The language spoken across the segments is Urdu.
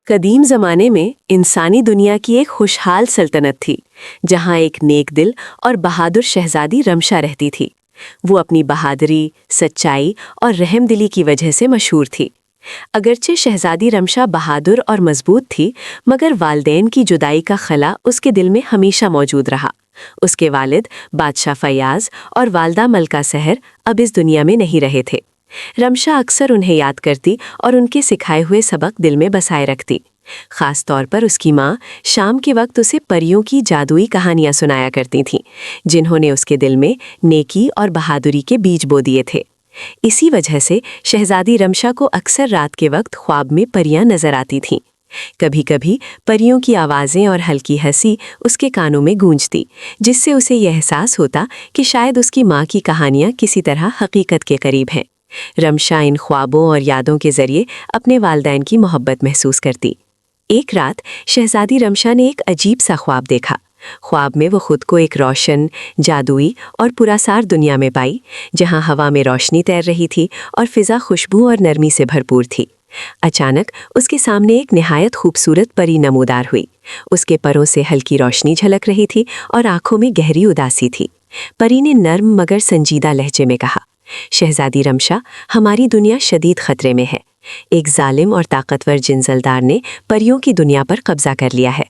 قدیم زمانے میں انسانی دنیا کی ایک خوشحال سلطنت تھی جہاں ایک نیک دل اور بہادر شہزادی رمشا رہتی تھی۔ وہ اپنی بہادری، سچائی اور رحم دلی کی وجہ سے مشہور تھی۔ اگرچہ شہزادی رمشا بہادر اور مضبوط تھی، مگر والدین کی جدائی کا خلا اس کے دل میں ہمیشہ موجود رہا۔ اس کے والد بادشاہ فیاض اور والدہ ملکہ سحر اب اس دنیا میں نہیں رہے تھے۔ رمشا اکثر انہیں یاد کرتی اور ان کے سکھائے ہوئے سبق دل میں بسائے رکھتی۔ خاص طور پر اس کی ماں شام کے وقت اسے پریوں کی جادوئی کہانیاں سنایا کرتی تھیں، جنہوں نے اس کے دل میں نیکی اور بہادری کے بیج بو دیے تھے۔ اسی وجہ سے شہزادی رمشا کو اکثر رات کے وقت خواب میں پریاں نظر آتی تھیں۔ کبھی کبھی پریوں کی آوازیں اور ہلکی ہنسی اس کے کانوں میں گونجتی، جس سے اسے یہ احساس ہوتا کہ شاید اس کی ماں کی کہانیاں کسی طرح حقیقت کے قریب ہیں۔ رمشا ان خوابوں اور یادوں کے ذریعے اپنے والدین کی محبت محسوس کرتی۔ ایک رات شہزادی رمشا نے ایک عجیب سا خواب دیکھا۔ خواب میں وہ خود کو ایک روشن، جادوئی اور پراسرار دنیا میں پائی، جہاں ہوا میں روشنی تیر رہی تھی اور فضا خوشبو اور نرمی سے بھرپور تھی۔ اچانک اس کے سامنے ایک نہایت خوبصورت پری نمودار ہوئی۔ اس کے پروں سے ہلکی روشنی جھلک رہی تھی اور آنکھوں میں گہری اداسی تھی۔ پری نے نرم مگر سنجیدہ لہجے میں کہا، شہزادی رمشا، ہماری دنیا شدید خطرے میں ہے۔ ایک ظالم اور طاقتور جنزلدار نے پریوں کی دنیا پر قبضہ کر لیا ہے۔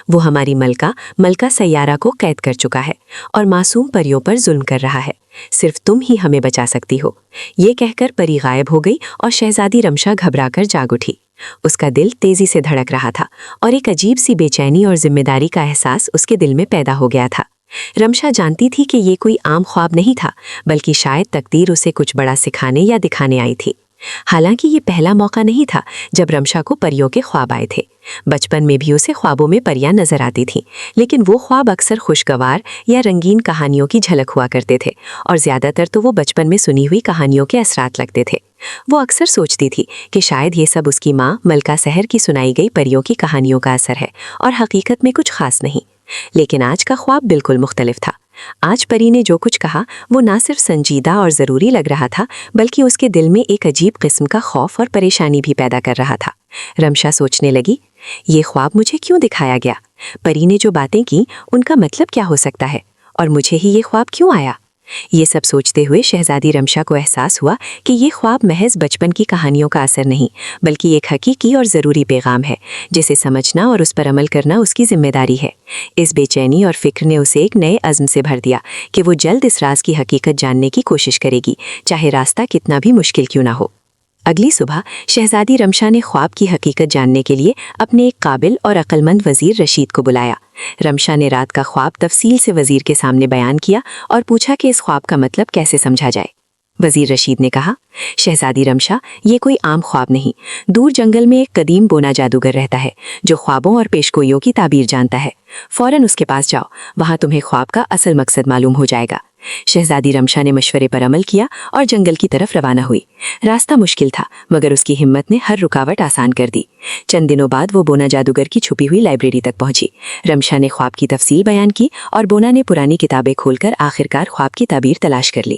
وہ ہماری ملکہ سیارہ کو قید کر چکا ہے اور معصوم پریوں پر ظلم کر رہا ہے۔ صرف تم ہی ہمیں بچا سکتی ہو۔ یہ کہہ کر پری غائب ہو گئی اور شہزادی رمشا گھبرا کر جاگ اٹھی۔ اس کا دل تیزی سے دھڑک رہا تھا اور ایک عجیب سی بے چینی اور ذمہ داری کا احساس اس کے دل میں پیدا ہو گیا تھا۔ رمشا جانتی تھی کہ یہ کوئی عام خواب نہیں تھا، بلکہ شاید تقدیر اسے کچھ بڑا سکھانے یا دکھانے آئی تھی۔ حالانکہ یہ پہلا موقع نہیں تھا جب رمشا کو پریوں کے خواب آئے تھے۔ بچپن میں بھی اسے خوابوں میں پریاں نظر آتی تھیں، لیکن وہ خواب اکثر خوشگوار یا رنگین کہانیوں کی جھلک ہوا کرتے تھے، اور زیادہ تر تو وہ بچپن میں سنی ہوئی کہانیوں کے اثرات لگتے تھے۔ وہ اکثر سوچتی تھی کہ شاید یہ سب اس کی ماں ملکہ سحر کی سنائی گئی پریوں کی کہانیوں کا اثر ہے اور حقیقت میں کچھ خاص نہیں۔ لیکن آج کا خواب بالکل مختلف تھا۔ آج پری نے جو کچھ کہا وہ نہ صرف سنجیدہ اور ضروری لگ رہا تھا، بلکہ اس کے دل میں ایک عجیب قسم کا خوف اور پریشانی بھی پیدا کر رہا تھا۔ رمشا سوچنے لگی، یہ خواب مجھے کیوں دکھایا گیا؟ پری نے جو باتیں کی ان کا مطلب کیا ہو سکتا ہے؟ اور مجھے ہی یہ خواب کیوں آیا؟ یہ سب سوچتے ہوئے شہزادی رمشا کو احساس ہوا کہ یہ خواب محض بچپن کی کہانیوں کا اثر نہیں، بلکہ ایک حقیقی اور ضروری پیغام ہے، جسے سمجھنا اور اس پر عمل کرنا اس کی ذمہ داری ہے۔ اس بے چینی اور فکر نے اسے ایک نئے عزم سے بھر دیا کہ وہ جلد اس راز کی حقیقت جاننے کی کوشش کرے گی، چاہے راستہ کتنا بھی مشکل کیوں نہ ہو۔ اگلی صبح شہزادی رمشا نے خواب کی حقیقت جاننے کے لیے اپنے ایک قابل اور عقل مند وزیر رشید کو بلایا۔ رمشا نے رات کا خواب تفصیل سے وزیر کے سامنے بیان کیا اور پوچھا کہ اس خواب کا مطلب کیسے سمجھا جائے۔ وزیر رشید نے کہا، شہزادی رمشا، یہ کوئی عام خواب نہیں۔ دور جنگل میں ایک قدیم بونا جادوگر رہتا ہے جو خوابوں اور پیشگوئیوں کی تعبیر جانتا ہے۔ فوراً اس کے پاس جاؤ، وہاں تمہیں خواب کا اصل مقصد معلوم ہو جائے گا۔ شہزادی رمشا نے مشورے پر عمل کیا اور جنگل کی طرف روانہ ہوئی۔ راستہ مشکل تھا، مگر اس کی ہمت نے ہر رکاوٹ آسان کر دی۔ چند دنوں بعد وہ بونا جادوگر کی چھپی ہوئی لائبریری تک پہنچی۔ رمشا نے خواب کی تفصیل بیان کی اور بونا نے پرانی کتابیں کھول کر آخرکار خواب کی تعبیر تلاش کر لی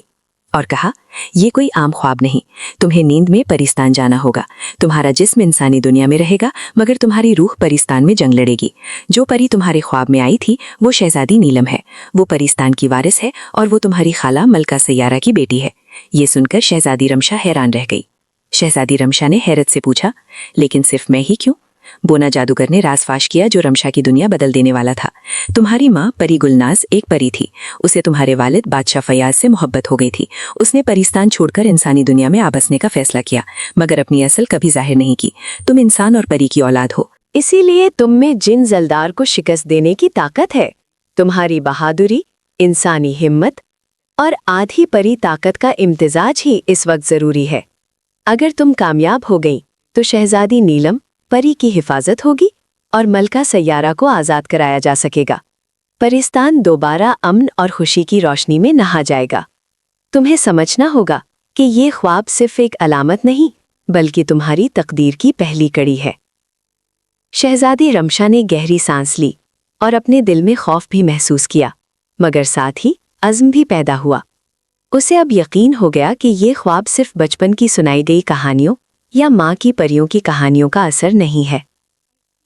اور کہا، یہ کوئی عام خواب نہیں، تمہیں نیند میں پریستان جانا ہوگا۔ تمہارا جسم انسانی دنیا میں رہے گا، مگر تمہاری روح پریستان میں جنگ لڑے گی۔ جو پری تمہارے خواب میں آئی تھی وہ شہزادی نیلم ہے، وہ پریستان کی وارث ہے اور وہ تمہاری خالہ ملکہ سیارہ کی بیٹی ہے۔ یہ سن کر شہزادی رمشا حیران رہ گئی۔ شہزادی رمشا نے حیرت سے پوچھا، لیکن صرف میں ہی کیوں؟ بونا جادوگر نے راز فاش کیا جو رمشا کی دنیا بدل دینے والا تھا۔ تمہاری ماں پری گلناز ایک پری تھی، اسے تمہارے والد بادشاہ فیاض سے محبت ہو گئی تھی۔ اس نے پریستان چھوڑ کر انسانی دنیا میں آ بسنے کا فیصلہ کیا، مگر اپنی اصل کبھی ظاہر نہیں کی۔ تم انسان اور پری کی اولاد ہو، اسی لیے تم میں جن زلدار کو شکست دینے کی طاقت ہے۔ تمہاری بہادری، انسانی ہمت اور آدھی پری طاقت کا امتزاج ہی اس وقت ضروری ہے۔ اگر تم کامیاب ہو گئی تو شہزادی نیلم پری کی حفاظت ہوگی اور ملکہ سیارہ کو آزاد کرایا جا سکے گا۔ پرستان دوبارہ امن اور خوشی کی روشنی میں نہا جائے گا۔ تمہیں سمجھنا ہوگا کہ یہ خواب صرف ایک علامت نہیں، بلکہ تمہاری تقدیر کی پہلی کڑی ہے۔ شہزادی رمشا نے گہری سانس لی اور اپنے دل میں خوف بھی محسوس کیا، مگر ساتھ ہی عزم بھی پیدا ہوا۔ اسے اب یقین ہو گیا کہ یہ خواب صرف بچپن کی سنائی گئی کہانیوں یا ماں کی پریوں کی کہانیوں کا اثر نہیں ہے،